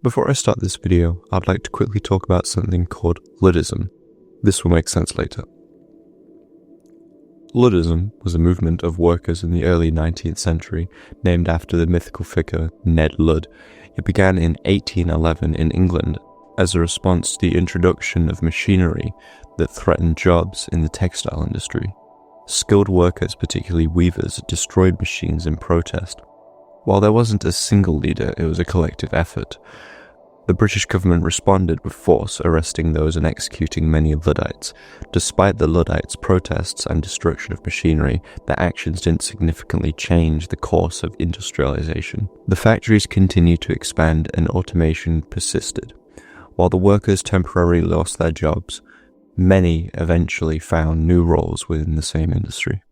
Before I start this video, I'd like to quickly talk about something called Luddism. This will make sense later. Luddism was a movement of workers in the early 19th century named after the mythical figure Ned Ludd. It began in 1811 in England as a response to the introduction of machinery that threatened jobs in the textile industry. Skilled workers, particularly weavers, destroyed machines in protest. While there wasn't a single leader, it was a collective effort. The British government responded with force, arresting those and executing many Luddites. Despite the Luddites' protests and destruction of machinery, their actions didn't significantly change the course of industrialization. The factories continued to expand and automation persisted. While the workers temporarily lost their jobs, many eventually found new roles within the same industry.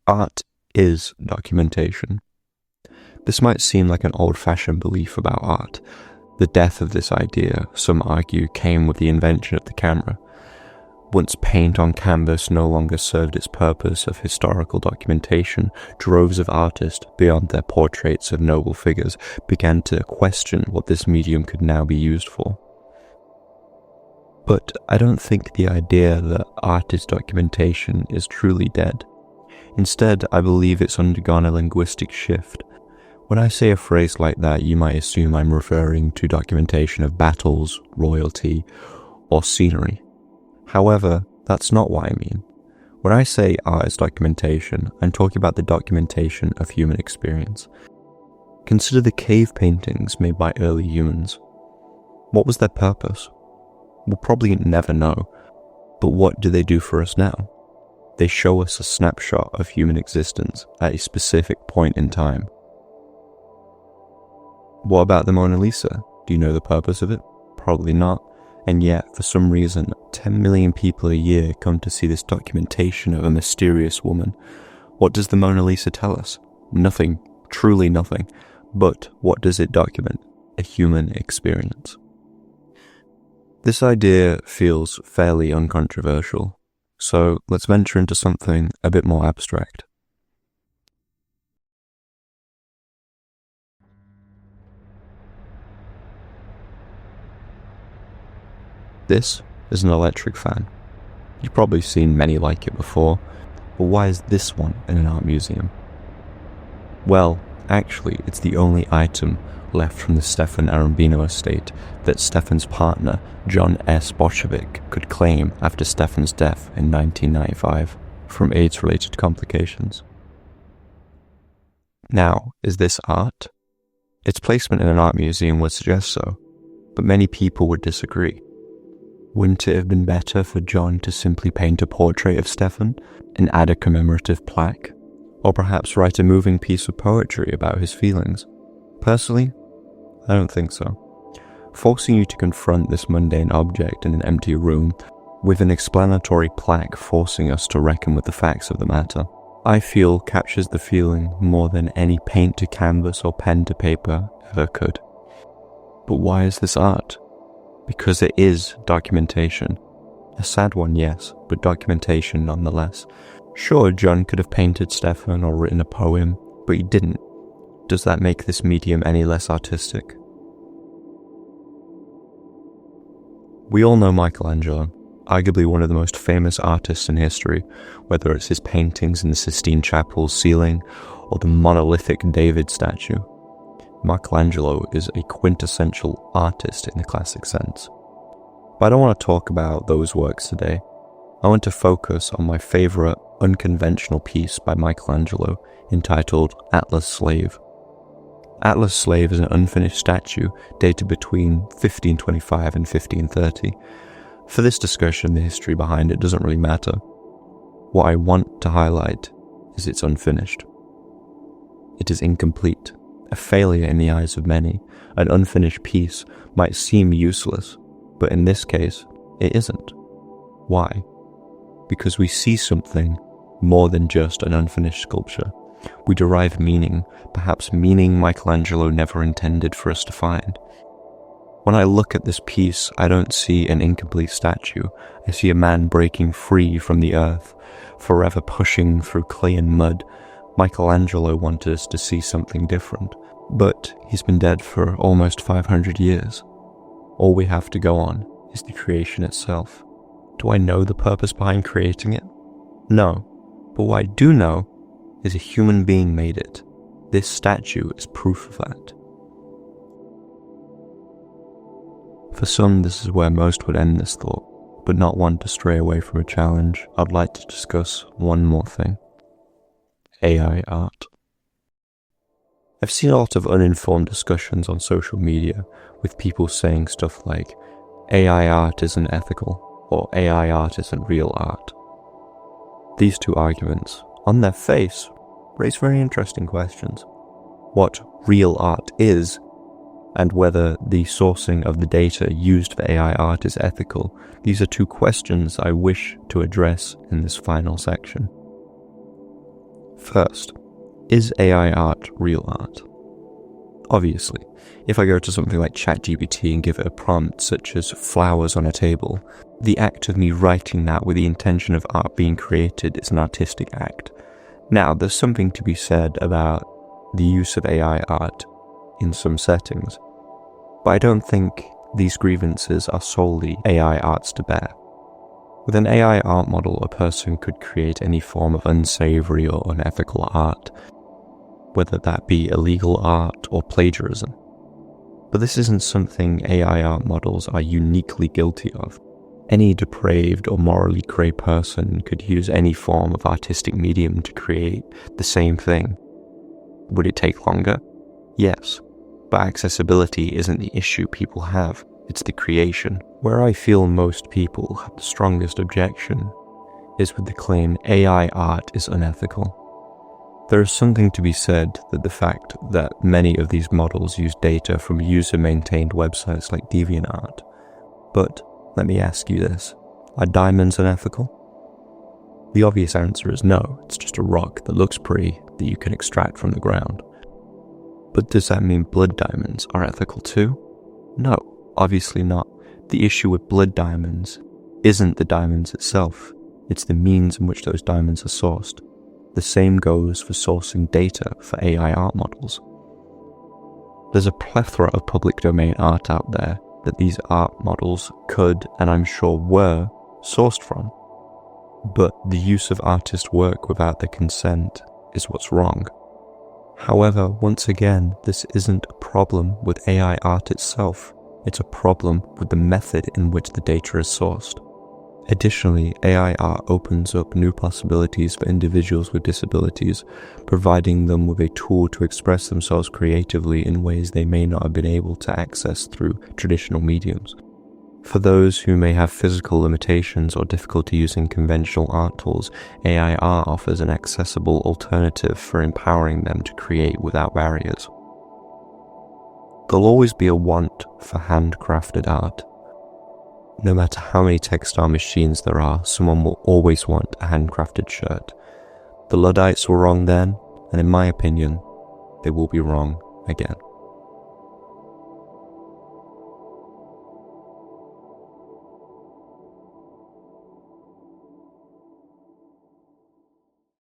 Art is documentation. This might seem like an old-fashioned belief about art. The death of this idea, some argue, came with the invention of the camera. Once paint on canvas no longer served its purpose of historical documentation, droves of artists, beyond their portraits of noble figures, began to question what this medium could now be used for. But I don't think the idea that art is documentation is truly dead. Instead, I believe it's undergone a linguistic shift. When I say a phrase like that, you might assume I'm referring to documentation of battles, royalty, or scenery. However, that's not what I mean. When I say art is documentation, I'm talking about the documentation of human experience. Consider the cave paintings made by early humans. What was their purpose? We'll probably never know, but what do they do for us now? They show us a snapshot of human existence at a specific point in time. What about the Mona Lisa? Do you know the purpose of it? Probably not. And yet, for some reason, 10 million people a year come to see this documentation of a mysterious woman. What does the Mona Lisa tell us? Nothing. Truly nothing. But what does it document? A human experience. This idea feels fairly uncontroversial. So let's venture into something a bit more abstract. This is an electric fan. You've probably seen many like it before, but why is this one in an art museum? Well, actually, it's the only item left from the Stefan Arambino estate that Stefan's partner, John S. Bolshevik, could claim after Stefan's death in 1995 from AIDS-related complications. Now, is this art? Its placement in an art museum would suggest so, but many people would disagree. Wouldn't it have been better for John to simply paint a portrait of Stefan and add a commemorative plaque? Or perhaps write a moving piece of poetry about his feelings? Personally, I don't think so. Forcing you to confront this mundane object in an empty room with an explanatory plaque forcing us to reckon with the facts of the matter, I feel captures the feeling more than any paint to canvas or pen to paper ever could. But why is this art? Because it is documentation. A sad one, yes, but documentation nonetheless. Sure, John could have painted Stefan or written a poem, but he didn't. Does that make this medium any less artistic? We all know Michelangelo, arguably one of the most famous artists in history, whether it's his paintings in the Sistine Chapel's ceiling or the monolithic David statue. Michelangelo is a quintessential artist in the classic sense. But I don't want to talk about those works today. I want to focus on my favorite unconventional piece by Michelangelo entitled Atlas Slave. Atlas Slave is an unfinished statue dated between 1525 and 1530. For this discussion, the history behind it doesn't really matter. What I want to highlight is it's unfinished. It is incomplete. A failure in the eyes of many. An unfinished piece might seem useless, but in this case, it isn't. Why? Because we see something more than just an unfinished sculpture. We derive meaning, perhaps meaning Michelangelo never intended for us to find. When I look at this piece, I don't see an incomplete statue. I see a man breaking free from the earth, forever pushing through clay and mud. Michelangelo wanted us to see something different, But he's been dead for almost 500 years. All we have to go on is the creation itself. Do I know the purpose behind creating it? No. But what I do know is a human being made it. This statue is proof of that. For some, this is where most would end this thought, but not one to stray away from a challenge. I'd like to discuss one more thing. AI art. I've seen a lot of uninformed discussions on social media with people saying stuff like, AI art isn't ethical, or AI art isn't real art. These two arguments, on their face, raise very interesting questions. What real art is, and whether the sourcing of the data used for AI art is ethical, these are two questions I wish to address in this final section. First, is AI art real art? Obviously, if I go to something like ChatGPT and give it a prompt such as flowers on a table, the act of me writing that with the intention of art being created is an artistic act. Now, there's something to be said about the use of AI art in some settings, but I don't think these grievances are solely AI art's to bear. With an AI art model, a person could create any form of unsavory or unethical art, whether that be illegal art or plagiarism. But this isn't something AI art models are uniquely guilty of. Any depraved or morally grey person could use any form of artistic medium to create the same thing. Would it take longer? Yes, but accessibility isn't the issue people have, it's the creation. Where I feel most people have the strongest objection is with the claim AI art is unethical. There is something to be said that the fact that many of these models use data from user-maintained websites like DeviantArt. But let me ask you this, are diamonds unethical? The obvious answer is no, it's just a rock that looks pretty that you can extract from the ground. But does that mean blood diamonds are ethical too? No, obviously not. The issue with blood diamonds isn't the diamonds itself, it's the means in which those diamonds are sourced. The same goes for sourcing data for AI art models. There's a plethora of public domain art out there that these art models could, and I'm sure were, sourced from. But the use of artist work without their consent is what's wrong. However, once again, this isn't a problem with AI art itself, it's a problem with the method in which the data is sourced. Additionally, AI art opens up new possibilities for individuals with disabilities, providing them with a tool to express themselves creatively in ways they may not have been able to access through traditional mediums. For those who may have physical limitations or difficulty using conventional art tools, AI art offers an accessible alternative for empowering them to create without barriers. There'll always be a want for handcrafted art. No matter how many textile machines there are, someone will always want a handcrafted shirt. The Luddites were wrong then, and in my opinion, they will be wrong again.